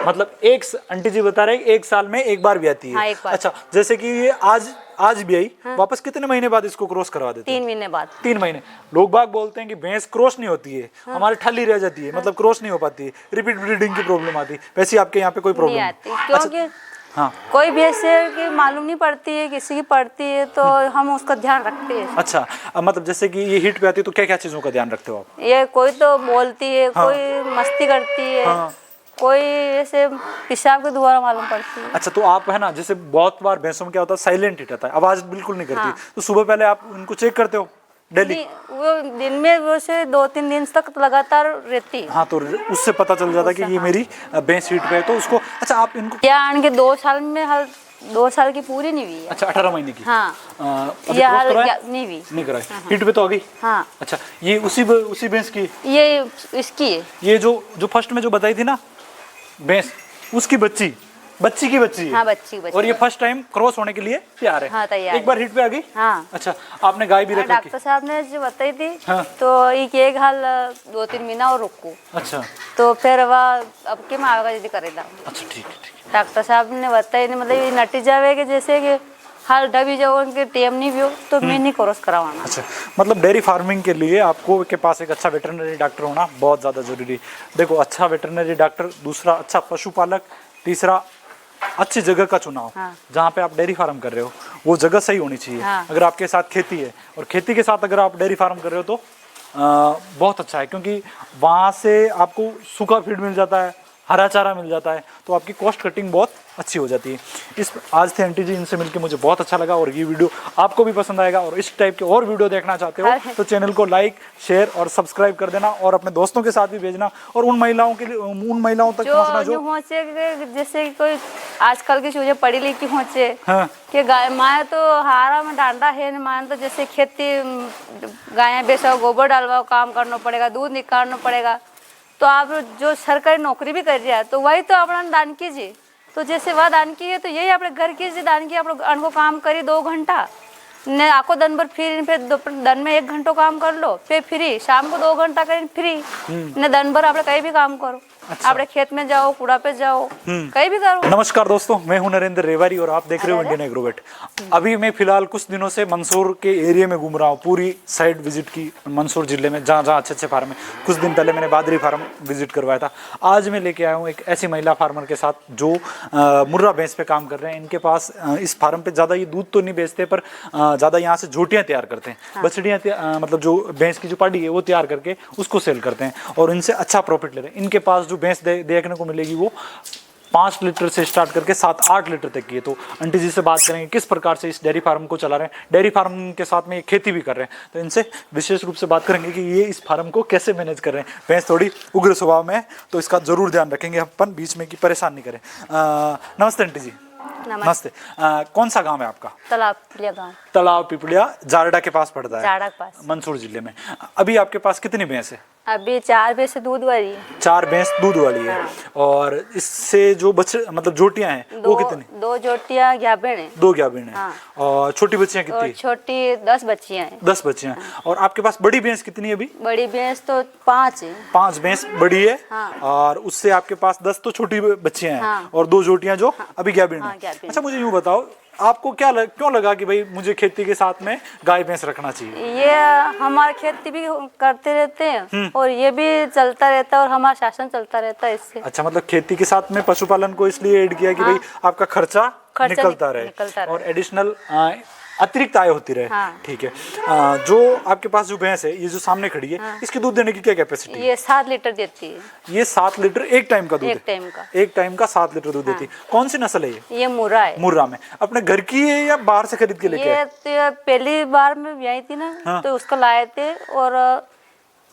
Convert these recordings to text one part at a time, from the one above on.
मतलब आंटी जी बता रहे हैं 1 साल में एक बार भी आती है। हाँ, एक बार। अच्छा, जैसे कि ये आज भी आई, वापस कितने महीने बाद इसको क्रॉस करवा देते हैं? 3 महीने बाद। 3 महीने। लोग बाग बोलते हैं कि भैंस क्रॉस नहीं होती है, हमारी ठल्ली रह जाती है, मतलब क्रॉस नहीं हो पाती है, रिपीट ब्रीडिंग की प्रॉब्लम आती है। वैसे आपके यहाँ पे कोई प्रॉब्लम नहीं आती, क्योंकि हाँ, कोई भैंस की मालूम नहीं पड़ती है, किसी की पड़ती है तो हम उसका ध्यान रखते हैं। अच्छा, मतलब जैसे कि ये हीट पे आती है तो क्या क्या चीजों का ध्यान रखते हो आप? ये कोई तो बोलती है, हाँ। कोई मस्ती करती है, हाँ। कोई ऐसे पेशाब के द्वारा मालूम पड़ती है। अच्छा, तो आप है ना, जैसे बहुत बार भैंसों में क्या होता है, साइलेंट हिट आता है, आवाज बिल्कुल नहीं करती। हाँ। तो सुबह पहले आप उनको चेक करते हो डेली? वो दिन में वो से 2-3 दिन तक लगातार रहती है। हाँ, तो उससे पता चल जाता है कि ये मेरी भैंस हीट पे है, तो उसको। अच्छा, आप इनको या आन के 2 साल में हाल 2 साल की पूरी नहीं हुई है। अच्छा, 18 महीने की। हाँ। अभी या क्रॉस हाल कराया? नहीं हुई। नहीं कराई, हीट पे तो आ गई। हाँ। अच्छा, ये उसी भैंस की, ये इसकी है। ये जो फर्स्ट में जो बताई थी ना भैंस, उसकी बच्ची की बच्ची है। हाँ, बच्ची। और ये फर्स्ट टाइम क्रॉस होने के लिए तैयार है। हाँ, तैयार एक बार हिट पे आ गई। हाँ। अच्छा, आपने गाय भी रख रखी? डॉक्टर साहब ने जो बताई थी, हाँ। तो एक हाल 2-3 महीना और रुको, अच्छा। तो फिर वह अब के मावेगा यदि करेगा। अच्छा, ठीक है। डॉक्टर साहब ने बताई नहीं, मतलब ये नटी जावे कि जैसे कि हाल डबी जाओ उनके टेम नहीं भी हो तो मैं नहीं क्रॉस करवाना। अच्छा, मतलब डेयरी फार्मिंग के लिए आपको के पास एक अच्छा वेटरनरी डॉक्टर होना बहुत ज़्यादा जरूरी है। देखो, अच्छा वेटरनरी डॉक्टर, दूसरा अच्छा पशुपालक, तीसरा अच्छी जगह का चुनाव। हाँ। जहाँ पे आप डेयरी फार्म कर रहे हो वो जगह सही होनी चाहिए। हाँ। अगर आपके साथ खेती है और खेती के साथ अगर आप डेयरी फार्म कर रहे हो तो बहुत अच्छा है, क्योंकि वहाँ से आपको सूखा फीड मिल जाता है, हरा चारा मिल जाता है, तो आपकी कॉस्ट कटिंग बहुत अच्छी हो जाती है। आज थे आंटी जी, इनसे मिलकर मुझे बहुत अच्छा लगा और ये वीडियो आपको भी पसंद आएगा। और इस टाइप के और वीडियो देखना चाहते हो तो चैनल को लाइक, शेयर और सब्सक्राइब कर देना, और अपने दोस्तों के साथ भी भेजना, और उन महिलाओं तक पहुंचना जो होचे, जैसे कोई आजकल की चीजें पढ़ी लिखी होचे। हाँ। कि गाय माए तो हारा में डांडा है, माए तो जैसे खेती गाय बेचो, गोबर डालवाओ, काम करना पड़ेगा, दूध निकालना पड़ेगा। तो आप जो सरकारी नौकरी भी कर रहा है तो वही तो अपना दान कीजिए। तो जैसे वह दान की है तो यही अपने घर की दान की, आप अनको काम करी 2 घंटा ने आको दिन भर, फिर दिन में 1 घंटा काम कर लो, फिर फ्री, शाम को 2 घंटा करें फ्री ने दिन भर आप कहीं भी काम करो। अच्छा। आप खेत में जाओ, कूड़ा पे जाओ, कहीं भी करो। नमस्कार दोस्तों, मैं हूं नरेंद्र रेवारी और आप देख रहे हो इंडियन एग्रोवेट। अभी मैं फिलहाल कुछ दिनों से मंदसौर के एरिया में घूम रहा हूं, पूरी साइड विजिट की मंदसौर जिले में, जहां जहां अच्छे फार्म है। कुछ दिन पहले मैंने बादरी फार्म विजिट करवाया था। आज मैं लेके आया हूं एक ऐसी महिला फार्मर के साथ जो मुर्रा भैंस पे काम कर रहे हैं। इनके पास इस फार्म पे ज़्यादा ये दूध तो नहीं बेचते, पर ज़्यादा यहाँ से झोटियाँ तैयार करते हैं। हाँ। बछड़ियाँ मतलब जो भैंस की जो पाड़ी है वो तैयार करके उसको सेल करते हैं और इनसे अच्छा प्रॉफिट ले रहे हैं। इनके पास जो भैंस देखने को मिलेगी वो 5 लीटर से स्टार्ट करके 7-8 लीटर तक की है। तो आंटी जी से बात करेंगे किस प्रकार से इस डेयरी फार्म को चला रहे हैं, डेयरी फार्म के साथ में ये खेती भी कर रहे हैं। तो इनसे विशेष रूप से बात करेंगे कि ये इस फार्म को कैसे मैनेज कर रहे हैं। भैंस थोड़ी उग्र स्वभाव में है तो इसका जरूर ध्यान रखेंगे, अपन बीच में की परेशान नहीं करें। नमस्ते आंटी जी। नमस्ते। कौन सा गांव है आपका? तालाब पिपलिया गाँव। तालाब पिपलिया जारडा के पास पड़ता है, जारडा के पास, मंदसौर जिले में। अभी आपके पास कितनी भैंस है? अभी 4 भैंस दूध वाली है। 4 भैंस दूध वाली है। हाँ। और इससे जो मतलब जोटियां हैं वो कितनी? 2 जोटियां गाभिन है। 2 गाभिन है। हाँ। और छोटी बच्चियां कितनी? और छोटी 10 बच्चियां हैं। 10 बच्चियां। हाँ। और आपके पास बड़ी भैंस कितनी है अभी? बड़ी भैंस तो 5 है। 5 भैंस बड़ी है। हाँ। और उससे आपके पास 10 तो छोटी बच्चियां हैं। हाँ। और 2 जोटियां जो अभी गाभिन हाँ, है। अच्छा, मुझे यूँ बताओ, आपको क्यों लगा कि भाई मुझे खेती के साथ में गाय भैंस रखना चाहिए? ये हमारे खेती भी करते रहते हैं और ये भी चलता रहता है और हमारा शासन चलता रहता है इससे। अच्छा, मतलब खेती के साथ में पशुपालन को इसलिए ऐड किया कि भाई आपका खर्चा निकलता रहे और एडिशनल अतिरिक्त आय होती रहे। हाँ। ठीक है। जो आपके पास जो भैंस है, ये जो सामने खड़ी है, हाँ। इसकी दूध देने की क्या कैपेसिटी है? ये 7 लीटर देती है। ये 7 लीटर एक टाइम का दूध है? एक टाइम का 7 लीटर दूध देती है। कौन सी नस्ल है ये मुर्रा है। मुर्रा में अपने घर की है या बाहर से खरीद के लेके आए? ये पहली बार में ब्याई थी ना। हाँ। तो उसको लाए थे और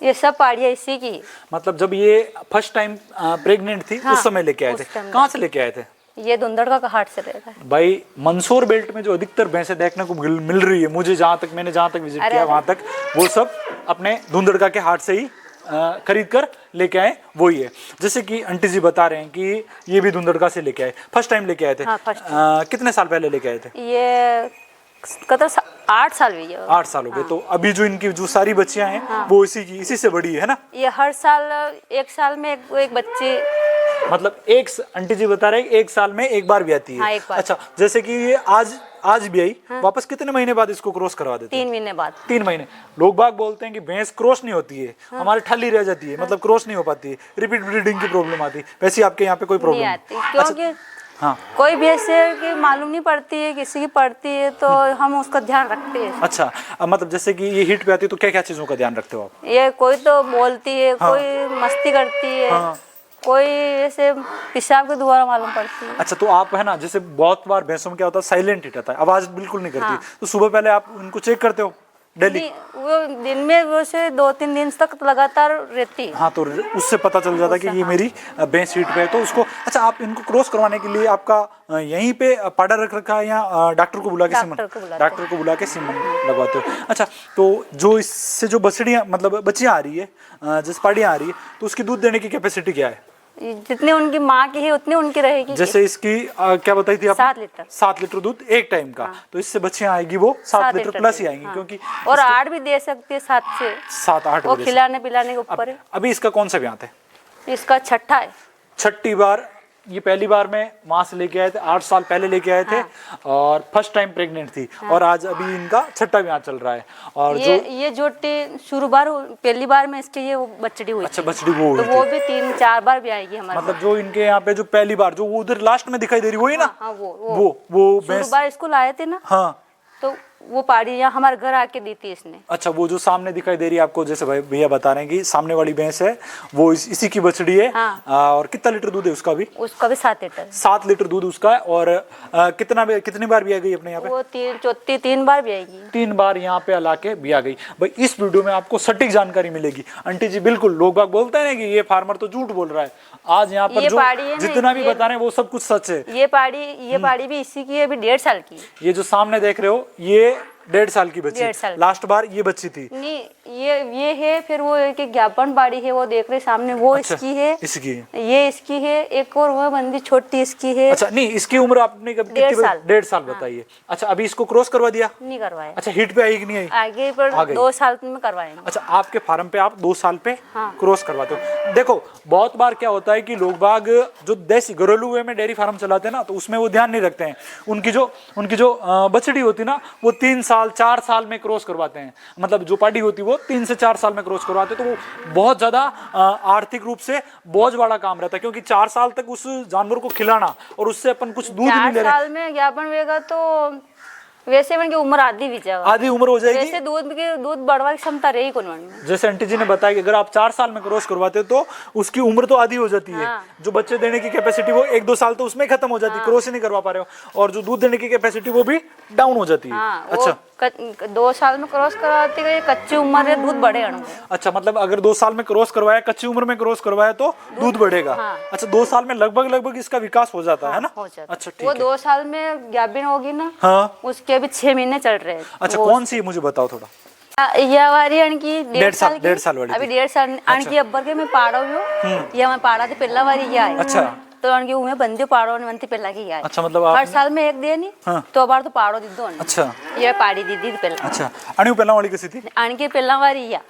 ये सब पाड़िया इसी की। मतलब जब ये फर्स्ट टाइम प्रेग्नेंट थी, हाँ, उस समय लेके आए थे? कहाँ से लेके आए थे? ये धुंधड़का का हाट से रहता है। भाई, मंदसौर बेल्ट में जो अधिकतर भैंसें देखने को मिल रही है, मैंने जहाँ तक विजिट किया वहां तक, वो सब अपने धुंधड़का के हाट से ही खरीद कर लेके आए, वही है। जैसे कि आंटी जी बता रहे हैं कि ये भी धुंधड़का से लेके आए, फर्स्ट टाइम लेके आए थे। हाँ, कितने साल पहले लेके आए थे? ये 8 साल हुई है। 8 साल हो गए। हाँ। तो अभी जो इनकी जो सारी बच्चियां हैं, हाँ, वो इसी से बड़ी है ना? ये हर साल 1 साल में एक बच्ची मतलब आंटी जी बता रहे हैं 1 साल में एक बार भी आती है। हाँ, एक बार। अच्छा, जैसे कि ये आज भी आई, वापस कितने महीने बाद इसको क्रॉस करवा देते हैं? 3 महीने बाद। 3 महीने। लोग बाग बोलते हैं कि भैंस क्रॉस नहीं होती है, हमारी ठल्ली रह जाती है, मतलब क्रॉस नहीं हो पाती है, रिपीट ब्रीडिंग की प्रॉब्लम आती है। वैसे आपके यहाँ पे कोई प्रॉब्लम नहीं आती, क्योंकि हाँ, कोई भी ऐसे कि मालूम नहीं पड़ती है, किसी की पड़ती है तो हम उसका ध्यान रखते हैं। अच्छा, अब मतलब जैसे कि ये हीट पे आती है तो क्या क्या चीजों का ध्यान रखते हो आप? ये कोई तो बोलती है, कोई मस्ती करती है, हाँ। कोई ऐसे पेशाब के द्वारा मालूम पड़ती है। अच्छा, तो आप है ना, जैसे बहुत बार भैंसों में क्या होता है, साइलेंट हिट आता है, आवाज बिल्कुल नहीं करती। हाँ। तो सुबह पहले आप उनको चेक करते हो डेली? नहीं, वो दिन में वो से 2-3 दिन तक लगातार रहती है। हाँ, तो उससे पता चल जाता है कि ये मेरी भैंस हीट पे है, तो उसको। अच्छा, आप इनको क्रॉस करवाने के लिए आपका यहीं पे पाड़ा रख रखा है या डॉक्टर को बुला के सीमन लगवाते हो? अच्छा, तो जो इससे जो बछड़ियाँ मतलब बच्चियाँ आ रही है, जिस पाड़ियाँ आ रही है, तो उसकी दूध देने की कैपेसिटी क्या है? जितनी उनकी माँ की है उतनी उनकी रहेगी। जैसे इसकी क्या बताई थी आप? 7 लीटर। 7 लीटर दूध एक टाइम का। तो इससे बच्चियाँ आएगी वो 7 लीटर प्लस ही आएंगी। हाँ। क्योंकि और 8 भी दे सकती है, 7 से 7-8 वो खिलाने पिलाने के ऊपर है। अभी इसका कौन सा ब्याह है? इसका छठा है। छठी बार। ये पहली बार में वहां से लेके आए थे, 8 साल पहले लेके आए थे। और फर्स्ट टाइम प्रेग्नेंट थी। और आज अभी इनका छठा ब्याह चल रहा है। और ये जोटी शुरू बार पहली बार में इसके ये वो बछड़ी हुई। अच्छा, बछड़ी वो तो हुई वो थी। भी 3-4 बार भी आएगी हमारे। मतलब जो इनके यहाँ पे जो पहली बार जो वो उधर लास्ट में दिखाई दे रही वही ना? हाँ, वो शुरू बार इसको लाए थे ना। हाँ, तो वो पाड़ी यहाँ हमारे घर आके दी थी इसने। अच्छा, वो जो सामने दिखाई दे रही है आपको, जैसे भैया बता रहे हैं कि सामने वाली भैंस है वो इसी की बछड़ी है। हाँ। और कितना लीटर दूध है उसका भी? उसका भी 7 लीटर। 7 लीटर दूध उसका है। और कितनी बार भी आ गई अपने यहाँ पे? वो 3 बार भी आएगी। 3 बार यहाँ पे ला के भी आ गई। भाई, इस वीडियो में आपको सटीक जानकारी मिलेगी। आंटी जी बिल्कुल, लोग बाग बोलते हैं ना कि ये फार्मर तो झूठ बोल रहा है, आज यहाँ पर जो जितना भी बता रहे हैं वो सब कुछ सच है। ये पाड़ी भी इसी की है, अभी 1.5 साल की। ये जो सामने देख रहे हो ये 1.5 साल की बच्ची। 1.5 साल। लास्ट बार ये बच्ची थी। नहीं, ये है, फिर वो एक ज्ञापन बाड़ी है वो देख रहे सामने, वो अच्छा, इसकी है। इसकी है। ये इसकी है, एक और वो बंदी छोटी इसकी है। अच्छा, नहीं, इसकी उम्र आपने कब 1.5 साल बताई है। अच्छा, अभी इसको क्रॉस करवा दिया? नहीं करवाया। अच्छा, हिट पे आई कि नहीं आई? आगे पर 2 साल में करवाएंगे। अच्छा, आपके फार्म पे आप 2 साल पे हाँ। क्रॉस करवाते हो। देखो, बहुत बार क्या होता है कि लोग बाग जो देसी घरेलू वे में डेयरी फार्म चलाते हैं ना, तो उसमें वो ध्यान नहीं रखते हैं। उनकी जो बछड़ी होती ना, वो 3 साल 4 साल में क्रॉस करवाते हैं। मतलब जो पाड़ी होती है वो 3 से 4 साल में क्रॉस करवाते हैं। तो वो बहुत ज्यादा आर्थिक रूप से बोझ वाला काम रहता है, क्योंकि 4 साल तक उस जानवर को खिलाना और उससे अपन कुछ दूध नहीं ले रहे। 4 साल में ज्ञापन होगा तो वैसे उनकी उम्र आधी भी जाएगा। आधी उम्र हो जाएगी। वैसे दूध बढ़वा की क्षमता रही कौन में। जैसे आंटी जी ने बताया कि अगर आप 4 साल में क्रॉस करवाते हो तो उसकी उम्र तो आधी हो जाती है। हाँ। जो बच्चे देने की कैपेसिटी वो 1-2 साल तो उसमें खत्म हो जाती है। क्रॉस ही नहीं करवा पा रहे हो। और जो दूध देने की कैपेसिटी वो भी डाउन हो जाती है। हाँ, अच्छा, 2 साल में क्रॉस करवाते गए, कच्ची उम्र है, दूध बढ़ेगा। अच्छा, मतलब अगर 2 साल में क्रॉस करवाया, कच्ची उम्र में क्रॉस करवाया तो दूध बढ़ेगा। हाँ। अच्छा, 2 साल में लगभग इसका विकास हो जाता है ना? हो जाता। अच्छा, ठीक वो है। 2 साल में ज्ञापन होगी ना। हाँ। उसके अभी 6 महीने चल रहे हैं। अच्छा, कौन सी मुझे बताओ थोड़ा। ये हमारी अणकी 1.5 साल की। 1.5 साल वाली अभी थी। 1.5 साल अणकी अब्बर के मैं पाड़ा हूँ। ये मैं पाड़ा थी पहला बारी ये आई। अच्छा। तो अणकी उमे बंदी पाड़ो ने बनती पहला की आई। अच्छा, मतलब हर आप साल में एक दे नहीं। हाँ। तो बार तो पाड़ो दीदो। अच्छा, ये पाड़ी दीदी पहला। अच्छा, अणु पहला वाली कैसी थी? अणकी पहला बारी या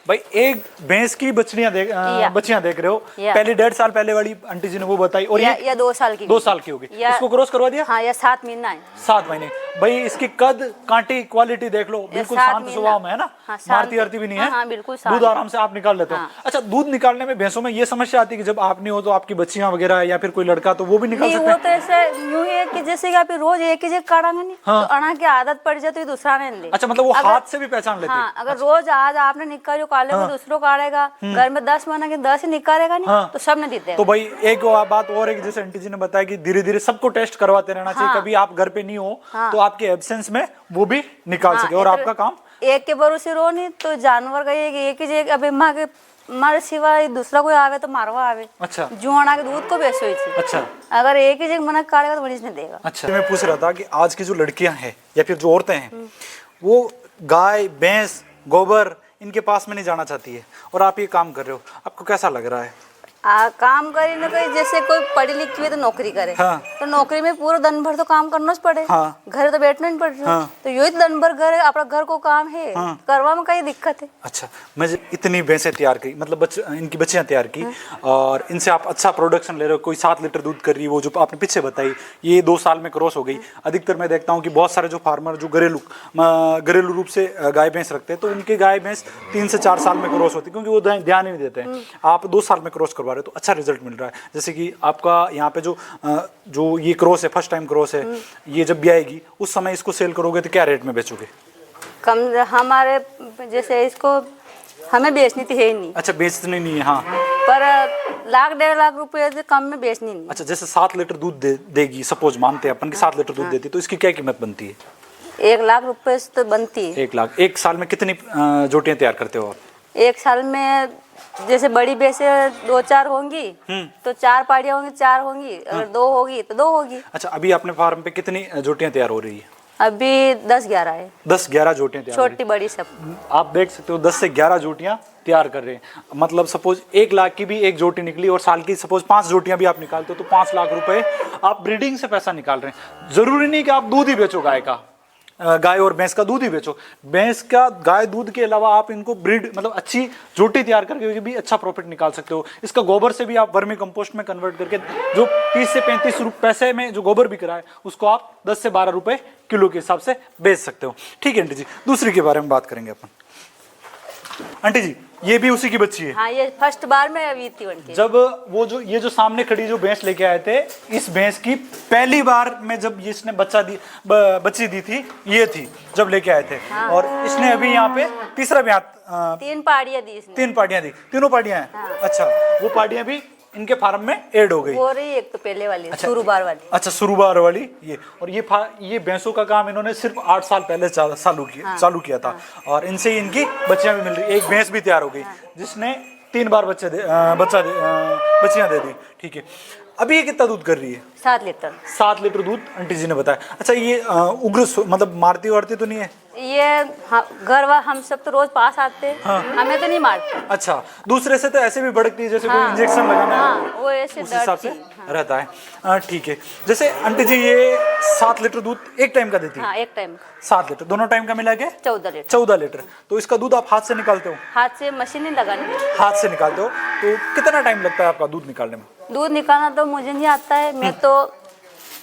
भाई, एक भैंस की बच्चियां देख रहे हो। या। पहले 1.5 साल पहले वाली आंटी जी ने वो बताई। और या 2 साल की। 2 साल की होगी। इसको क्रॉस करवा दिया? हाँ, या 7 महीना है। 7 महीने। भाई, इसकी कद कांटे क्वालिटी देख लो, बिल्कुल 7 शांत महीना। स्वभाव में है ना। हाँ, मारती आरती भी नहीं है। हाँ, बिल्कुल शांत। दूध आराम से आप निकाल लेते हो। हाँ। अच्छा, दूध निकालने में भैंसों में ये समस्या आती है कि जब आप नहीं हो तो आपकी बच्चियां वगैरह या फिर कोई लड़का तो वो भी निकाल नहीं, सकते वो हैं? तो ऐसे यूं ही है कि जैसे कि आप रोज एक ही जगह काढ़ांगे नहीं। हाँ। तो अणा की आदत पड़ जाए तो ये दूसरा नहीं ले। अच्छा, मतलब वो हाथ से भी पहचान लेते हैं? हाँ, अगर रोज आज आपने निकालो काले को दूसरो काढ़ेगा, घर में 10 महीना के 10 ही निकालेगा नहीं। हाँ। तो सब ने देते हैं। तो भाई, एक बात और है कि जैसे आंटी जी ने बताया कि धीरे धीरे सबको टेस्ट करवाते रहना चाहिए। हाँ। कभी आप घर पे नहीं हो हाँ। तो आपके एब्सेंस में वो भी निकाल सके। और आपका काम एक के भरोसे रो नहीं तो जानवर का एक ही जगह अभी माँ के मारे सिवाय दूसरा कोई आवे तो मारवा आवे। अच्छा, जुआना के दूध को बेचो ही। अच्छा, अगर एक ही जगह मना काटेगा तो मरीज नहीं देगा। अच्छा। मैं पूछ रहा था कि आज की जो लड़कियां हैं या फिर जो औरतें हैं वो गाय भैंस गोबर इनके पास में नहीं जाना चाहती है, और आप ये काम कर रहे हो, आपको कैसा लग रहा है? काम करे ना कोई, जैसे कोई पढ़ी लिखी हुई तो नौकरी करे, हाँ। तो नौकरी में पूरा दिन भर तो काम करना ही पड़े, हाँ। घर तो बैठना नहीं पड़ रहा, हाँ। तो यही तो दिन भर घर अपना घर को काम है, हाँ। करवा में कई दिक्कत है। अच्छा, मैं इतनी भैंसें तैयार की, मतलब इनकी बच्चियां तैयार की, और इनसे आप अच्छा प्रोडक्शन ले रहे हो, कोई 7 लीटर दूध कर रही है, वो जो आपने पीछे बताई, ये 2 साल में क्रॉस हो गई। अधिकतर मैं देखता हूँ कि बहुत सारे जो फार्मर जो घरेलू रूप से गाय भैंस रखते हैं, तो उनके गाय भैंस 3 से 4 साल में क्रॉस होती है, क्योंकि वो ध्यान ही नहीं देते हैं। आप 2 साल में क्रॉस करवा रहे हो, तो अच्छा रिजल्ट मिल रहा है। जैसे कि आपका यहाँ पे जो ये क्रॉस है, फर्स्ट टाइम क्रॉस है, ये जब भी आएगी उस समय इसको सेल करोगे तो क्या रेट में बेचोगे? कम हमारे जैसे इसको हमें बेचनी तो है ही नहीं। अच्छा, बेचनी नहीं है, हाँ, पर 1-1.5 लाख रुपए से कम में बेचनी नहीं। अच्छा, जैसे 7 लीटर दूध देगी, सपोज मानते हैं अपन कि 7 लीटर दूध देती है, तो इसकी क्या कीमत बनती है? 1 लाख रुपए से तो बनती है। 1 लाख। एक साल में कितनी जोटियां तैयार करते हो आप? एक साल में जैसे बड़ी भैंसे 2-4 होंगी तो 4 पाड़ियाँ होंगी, 4 होंगी, अगर 2 होगी तो 2 होगी। अच्छा, अभी अपने फार्म पे कितनी जोटियां तैयार हो रही है? अभी 10-11 है, 10-11 जोटियां तैयार हो रही छोटी बड़ी सब। है। आप देख सकते हो 10 से 11 जोटियां तैयार कर रहे हैं। मतलब सपोज 1 लाख की भी एक जोटी निकली, और साल की सपोज 5 जोटियां भी आप निकालते हो, तो 5 लाख रुपए आप ब्रीडिंग से पैसा निकाल रहे हैं। जरूरी नहीं कि आप दूध ही बेचो, गाय और भैंस का दूध ही बेचो। भैंस का गाय दूध के अलावा आप इनको ब्रीड, मतलब अच्छी जोटी तैयार करके भी अच्छा प्रॉफिट निकाल सकते हो। इसका गोबर से भी आप वर्मी कंपोस्ट में कन्वर्ट करके जो 30 से 35 पैसे में जो गोबर बिक रहा है, उसको आप 10 से 12 रुपए किलो के हिसाब से बेच सकते हो। ठीक है आंटी जी, दूसरी के बारे में बात करेंगे अपन। आंटी जी, ये भी उसी की बच्ची है? हाँ, ये फर्स्ट बार में अभी थी बनके। जब वो ये जो सामने खड़ी जो भैंस लेके आए थे, इस भैंस की पहली बार में जब इसने बच्ची दी थी, ये थी जब लेके आए थे। हाँ। और इसने अभी यहाँ पे तीसरा ब्याह 3 पाड़ियाँ दी इसने। 3 पार्टियां दी, तीनों पार्टियां हैं। हाँ। अच्छा, वो पार्टियां भी इनके फार्म में ऐड हो गई? हो रही एक तो पहले वाली, अच्छा, शुरुबार वाली। अच्छा, शुरुबार वाली ये। और ये भैंसों का काम इन्होंने सिर्फ 8 साल पहले चालू किया था। और इनसे ही इनकी बच्चियां भी मिल रही, एक भैंस भी तैयार हो गई जिसने 3 बार बच्चियां दे दी। ठीक है, अभी ये कितना दूध कर रही है? 7 लीटर। 7 लीटर दूध आंटी जी ने बताया। अच्छा, ये मतलब मारती वारती तो नहीं है? ये घर वाला हम सब तो रोज पास आते हैं। हाँ। हमें तो नहीं मारते। अच्छा, दूसरे से तो ऐसे भी भड़कती है, जैसे कोई इंजेक्शन लगाना है, वो ऐसे उस हिसाब से रहता है। ठीक है, जैसे आंटी जी ये 7 लीटर दूध एक टाइम का देती है? हाँ, एक टाइम। 7 लीटर, दोनों टाइम का मिला के 14 लीटर। 14 लीटर। तो इसका दूध आप हाथ से निकालते हो? हाथ से, मशीन नहीं लगानी। हाथ से निकालते हो, तो कितना टाइम लगता है आपका दूध निकालने में? दूध निकालना तो मुझे नहीं आता है, मैं तो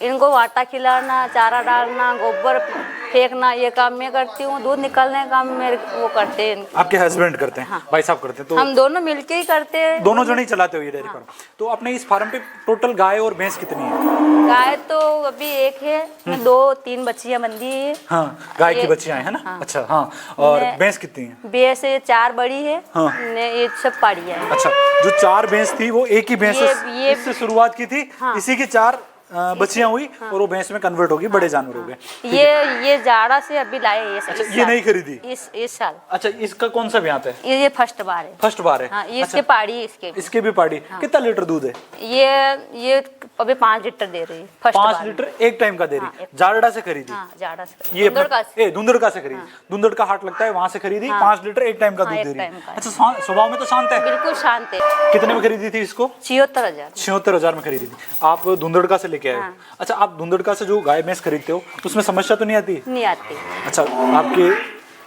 इनको आटा खिलाना, चारा डालना, गोबर फेंकना, ये काम मैं करती हूँ। दूध निकालने का काम मेरे वो करते हैं। आपके हस्बैंड करते हैं? हाँ। भाई साहब करते हैं? तो हम दोनों मिलके ही करते हैं। दोनों जने ही चलाते हो ये डेयरी फार्म? तो अपने इस फार्म पे टोटल गाय और भैंस कितनी है? गाय तो अभी एक है, 2-3 बच्चियां बंधी है। हाँ, गाय की बच्चियां हैं ना? हाँ। अच्छा, हाँ। और भैंस कितनी है? भैंस 4 बड़ी है। हाँ। ये सब पाड़ियां है। अच्छा, जो 4 भैंस थी वो एक ही भैंस से शुरुआत की थी। हाँ। इसी की 4 बच्चियां हुई। हाँ। और वो भैंस में कन्वर्ट होगी, बड़े जानवर हो गए। ये जाड़ा से अभी लाए ये सब। अच्छा, ये नहीं खरीदी इस साल? अच्छा, इसका कौन सा ब्याह है? ये फर्स्ट बार है। फर्स्ट बार है? हाँ, ये इसके पाड़ी, इसके भी पाड़ी। हाँ। कितना लीटर दूध है? ये अभी 5 लीटर दे रही है। 5 लीटर एक टाइम का दे रही। हाँ, जाड़ा से खरीदी? हाँ, जाड़ा से। ये धुंधड़का से खरीदी। धुंधड़ का हाट लगता है, वहां से खरीदी। 5 लीटर एक टाइम का दूध दे रही। अच्छा, स्वभाव में तो शांत है? बिल्कुल शांत है। कितने में खरीदी थी इसको? 76,000। 76,000 में खरीदी थी। आप धुंधड़का से लेके आए? अच्छा, आप धुंधड़का से जो गाय भैंस खरीदते हो उसमें समस्या तो नहीं आती? नहीं आती।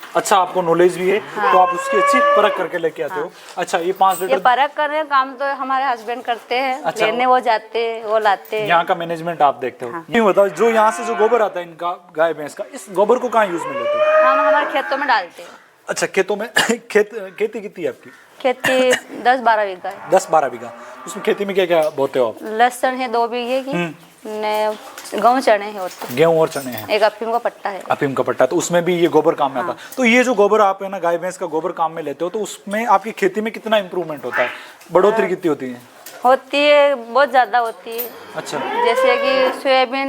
अच्छा, आपको नॉलेज भी है। हाँ। तो आप उसकी अच्छी परख करके लेके आते हो। अच्छा, ये 5 लीटर परख करने का काम तो हमारे हस्बैंड करते हैं। अच्छा, लेने वो जाते हैं, वो लाते हैं। यहाँ का मैनेजमेंट आप देखते हो। हाँ। ये बताओ, जो यहाँ से जो गोबर आता है इनका गाय भैंस का, इस गोबर को कहाँ यूज में लेते हो? हम हमारे खेतों में डालते हैं। अच्छा, खेतों में खेती कितनी है आपकी? खेती 10-12 बीघा है। 10-12 बीघा। उसमें खेती में क्या क्या बोते हो आप? लहसुन है 2 बीघे की, गेहूं चने हैं होते। गेहूं और चने हैं। एक अफीम का पट्टा है। अफीम का पट्टा, तो उसमें भी ये गोबर काम में आता है। तो ये जो गोबर आप है ना गाय भैंस का गोबर काम में लेते हो, तो उसमें आपकी खेती में कितना इंप्रूवमेंट होता है? बढ़ोतरी कितनी होती है? होती है, बहुत ज्यादा होती है। अच्छा, जैसे कि सोयाबीन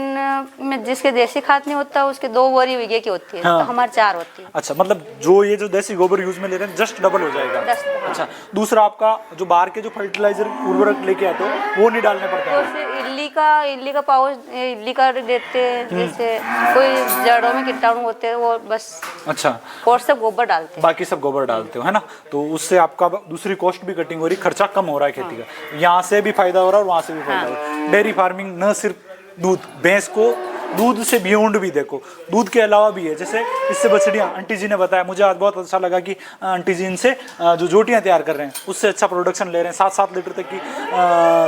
में जिसके देसी खाद नहीं होता उसके 2 बोरी बीघे की होती है। हाँ। तो हमारे 4 होती है। अच्छा, मतलब जो ये जो देसी गोबर यूज में ले रहे हैं जस्ट डबल हो जाएगा। अच्छा, दूसरा आपका जो बाहर के जो फर्टिलाइजर उर्वरक लेके आते हो वो नहीं डालने पड़ते हैं? तो इल्ली इल्ली का पाउच, इल्ली का देते हैं, जैसे कोई जड़ों में कीटाणु होते हैं वो बस। अच्छा, और सब गोबर डालते हैं। बाकी सब गोबर डालते हो, है ना? तो उससे आपका दूसरी कॉस्ट भी कटिंग हो रही, खर्चा कम हो रहा है खेती का। यहाँ से भी फायदा हो रहा है और वहाँ से भी फायदा हो रहा है। डेयरी फार्मिंग न सिर्फ दूध, भैंस को दूध से बियॉन्ड भी देखो, दूध के अलावा भी है। जैसे इससे बछड़ियाँ, आंटी जी ने बताया, मुझे आज बहुत अच्छा लगा कि आंटी जी इनसे जो जोटियाँ तैयार कर रहे हैं उससे अच्छा प्रोडक्शन ले रहे हैं, 7-7 लीटर तक की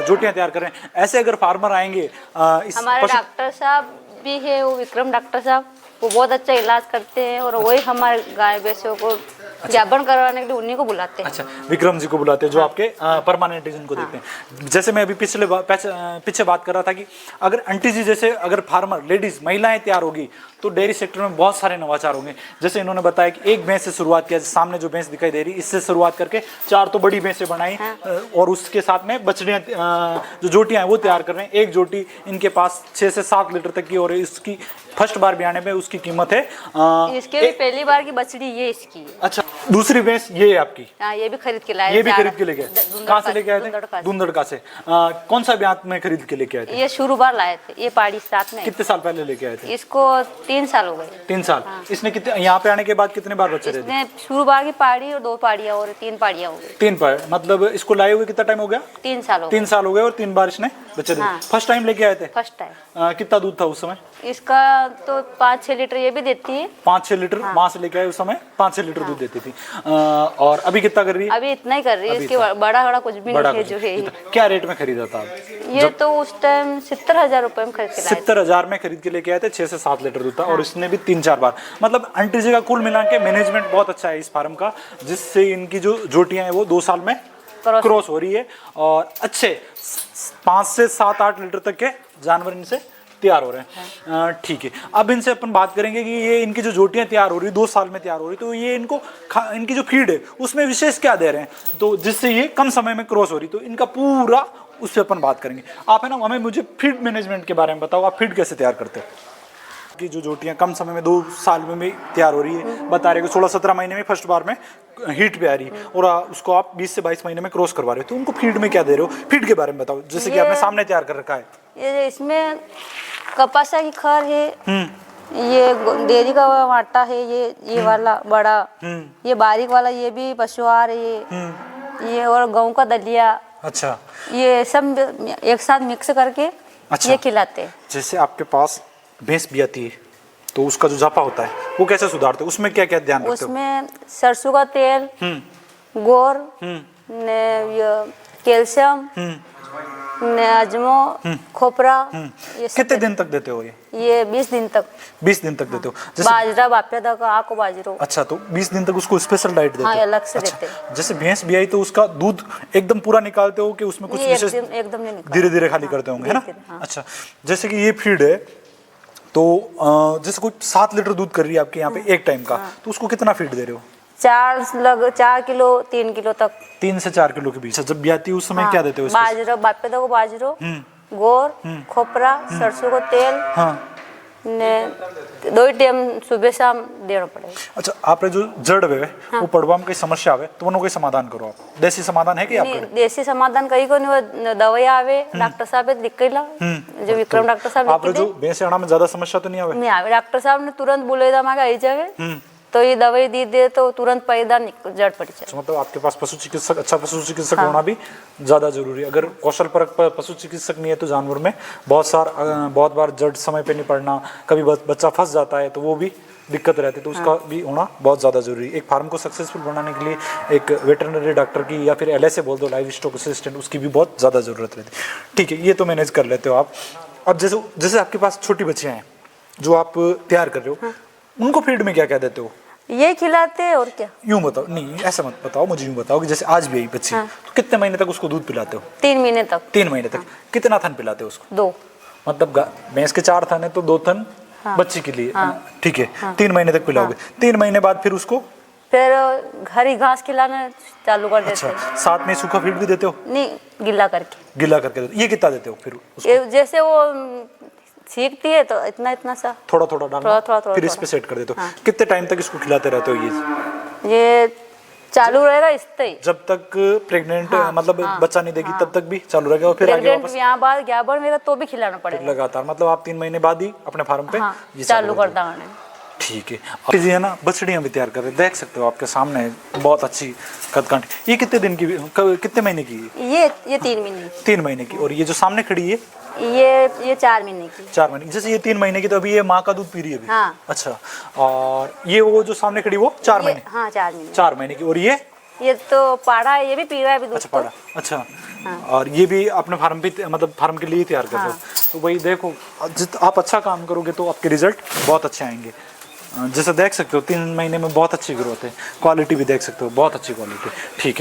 जोटियाँ तैयार कर रहे हैं। ऐसे अगर फार्मर आएंगे इस हमारे डॉक्टर साहब भी है, वो विक्रम डॉक्टर साहब, वो बहुत अच्छा इलाज करते हैं और वही हमारे गाय भैंसों को जाबन करवाने के लिए उन्हीं को बुलाते हैं। अच्छा, विक्रम जी को बुलाते हैं जो आपके परमानेंट एजेंट को देते हैं। जैसे मैं अभी पीछे बात कर रहा था कि अगर आंटी जी जैसे अगर फार्मर लेडीज महिलाएं तैयार होगी तो डेयरी सेक्टर में बहुत सारे नवाचार होंगे। जैसे इन्होंने बताया कि एक भैंस से शुरुआत किया, सामने जो भैंस दिखाई दे रही इससे शुरुआत करके 4 तो बड़ी भैंसें बनाई और उसके साथ में बछड़ियां जो जोटियां हैं वो तैयार कर रहे हैं। एक जोटी इनके पास 6 से 7 लीटर तक की और इसकी फर्स्ट बार ब्याने में उसकी कीमत है इसके भी पहली बार की बछड़ी ये इसकी है। अच्छा, दूसरी भैंस ये है आपकी? हाँ, ये भी खरीद के लाए। ये भी खरीद के लेके आए? कहाँ से लेके आए थे? दुंदड़का से। कौन सा ब्यात में खरीद के लेके आए थे? ये शुरू बार लाए थे, ये पाड़ी साथ में। कितने साल पहले लेके आए थे? इसको 3 साल हो गए। 3 साल। इसने कितने, यहाँ पे आने के बाद कितने बार बच्चे दे? शुरू बार की पाड़ी और 2 पाड़ियाँ और 3 पाड़ियाँ हो गई। 3 बार, मतलब इसको लाए हुए कितना टाइम हो गया? 3 साल हो गए। 3 साल हो गए और 3 बार इसने बच्चे दे। फर्स्ट टाइम लेके आए थे? First time. कितना दूध था उस समय? इसका तो 5-6 लीटर ये भी देती है। 5-6 लीटर माँ से लेके आए उस समय 5-6 लीटर दूध देती थी। और अभी कितना कर रही है? अभी इतना ही कर रही है, इसके बड़ा कुछ भी नहीं है जो है। क्या रेट में खरीदा था? ये तो उस टाइम 70,000 रुपए में खरीद के लाए। 70,000 में खरीद के लेके आए थे। 6 से 7 लीटर दूध था और इसने भी 3-4 बार, मतलब आंटी जी का कुल मिला के मैनेजमेंट बहुत अच्छा है इस फार्म का, जिससे इनकी जो जोटियां हैं वो 2 साल में क्रॉस हो रही है और अच्छे 5 से 7-8 लीटर तक के जानवर इनसे तैयार हो रहे हैं। ठीक है, अब इनसे अपन बात करेंगे कि ये इनकी जो जोटियां तैयार हो रही 2 साल में तैयार हो रही, तो ये इनको इनकी जो फीड है उसमें विशेष क्या दे रहे हैं तो जिससे ये कम समय में क्रॉस हो रही, तो इनका पूरा उससे अपन बात करेंगे। आप है ना, हमें मुझे फीड मैनेजमेंट के बारे में बताओ, आप फीड कैसे तैयार करते हो? कि जो जोटियां कम समय में 2 साल में भी तैयार हो रही है, बता रहे हो 16-17 महीने में फर्स्ट बार में हीट पे आ रही है और उसको आप 20 से 22 महीने में क्रॉस करवा रहे हो, तो उनको फीड में क्या दे रहे हो? फीड के बारे में बताओ, जैसे कि आपने सामने तैयार कर रखा है। ये इसमें कपासा की खर है, ये डेयरी का आटा है, ये वाला बड़ा, ये बारीक वाला ये भी पशुआहार है, ये और गेहूं का दलिया। अच्छा, ये सब एक साथ मिक्स करके ये खिलाते हैं। जैसे आपके पास भैंस भी आती है तो उसका जो जापा होता है वो कैसे सुधारते हो? उसमें क्या क्या ध्यान रखते हो? उसमें सरसों का तेल, गोर, कैल्शियम, अजमो, खोपरा। कितने दिन तक देते हो ये 20 दिन तक। 20 दिन तक देते हो? बाजरा बाप्या का आको बाजरो। अच्छा, तो 20 दिन तक उसको स्पेशल डाइट देते हो? हाँ, अलग से देते हैं। जैसे भैंस भी आई तो उसका दूध एकदम पूरा निकालते हो कि उसमें कुछ विशेष? एकदम नहीं निकालते, धीरे धीरे खाली करते होंगे, है ना? अच्छा, जैसे कि ये फीड है तो जैसे कोई 7 लीटर दूध कर रही है आपके यहाँ पे एक टाइम का, तो उसको कितना फीड दे रहे हो? 4 किलो 3 किलो तक। 3 से 4 किलो के बीच। जब भी आती है उस समय क्या देते हो? बाजरो बाप्या को बाजरो, गोर, खोपरा, सरसों को तेल, ने 2 टाइम सुबह शाम देना पड़ेगा। अच्छा, आपने जो जड़ है वो पड़वा में कोई समस्या आवे तो उन्होंने कोई समाधान करो आप? देसी समाधान है कि आपके? देसी समाधान कहीं को नहीं, दवाई आवे डॉक्टर साहब लिख ला, जो विक्रम डॉक्टर साहब आप जो भैंस आना में ज्यादा समस्या तो नहीं आवे? नहीं आवे, डॉक्टर साहब ने तुरंत बोले था आई जावे तो ये दवाई दी दे तो तुरंत पैदा जड़ पड़ी जाए। मतलब आपके पास पशु चिकित्सक, अच्छा पशु चिकित्सक होना भी ज्यादा जरूरी है। अगर कौशल परक पशु चिकित्सक नहीं है तो जानवर में बहुत बार जड़ समय पे नहीं पड़ना, कभी बच्चा फंस जाता है तो वो भी दिक्कत रहती है, तो उसका भी होना बहुत ज़्यादा जरूरी है। एक फार्म को सक्सेसफुल बनाने के लिए एक वेटरनरी डॉक्टर की या फिर LSA बोल दो, लाइव स्टॉक असिस्टेंट, उसकी भी बहुत ज़्यादा ज़रूरत रहती है। ठीक है, ये तो मैनेज कर लेते हो आप। अब जैसे आपके पास छोटी बच्चियाँ हैं जो आप तैयार कर रहे हो, उनको फीड में क्या क्या देते हो? ये खिलाते हैं और क्या। यूँ बताओ, नहीं ऐसा मत बताओ, मुझे यूँ बताओ कि जैसे आज भी आई बच्ची, तो कितने महीने तक उसको दूध पिलाते हो? 3 महीने तक। 3 महीने तक। कितना थन पिलाते हो उसको? 2। मतलब भैंस के 4 थन है तो 2 थन बच्ची के लिए। ठीक है, 3 महीने तक पिलाओगे। 3 महीने बाद फिर उसको फिर हरी घास खिलाना चालू कर देते हैं। अच्छा, साथ में सूखा फीड भी देते हो? नहीं, गिला करके। गिला करके देते हो। ये कितना देते हो फिर उसको? ये जैसे वो सीखती है तो इतना सा थोड़ा थोड़ा डालना, थोड़ा फिर इस पे सेट कर देते हो। कितने टाइम तक इसको खिलाते रहते हो? ये चालू रहेगा इससे ही। जब तक प्रेग्नेंट हाँ, मतलब हाँ, बच्चा नहीं देगी हाँ। तब तक भी चालू रहेगा और फिर आगे प्रेग्नेंट वापस यहाँ बाद ग्याबड़ में तो भी खिलाना पड़ेगा। लगातार, मतलब आप 3 महीने बाद ही अपने फार्म पे हाँ, ये चालू कर कर दिया। दाने। ठीक है। अब जी है ना बछड़ियाँ भी तैयार कर रहे हैं, देख सकते हो आपके सामने है, बहुत अच्छी कदकाठी। ये कितने दिन की कितने महीने की है? ये 3 महीने 3 महीने की। और ये जो सामने खड़ी है की, ये 4 महीने की। 4 महीने की। जैसे ये 3 महीने की तो अभी ये माँ का दूध पी रही है अभी। हाँ। अच्छा, और ये वो जो सामने खड़ी वो 4 महीने? हाँ 4 महीने। 4 महीने की। और ये तो पाड़ा है, ये भी पी रहा है अभी दूध। अच्छा पाड़ा। अच्छा, और ये भी अपने फार्म पे मतलब फार्म के लिए तैयार कर रहे हो। तो वही देखो, आप अच्छा काम करोगे तो आपके रिजल्ट बहुत अच्छे आएंगे। जैसे देख सकते हो 3 महीने में बहुत अच्छी ग्रोथ है, क्वालिटी भी देख सकते हो, बहुत अच्छी क्वालिटी। ठीक है।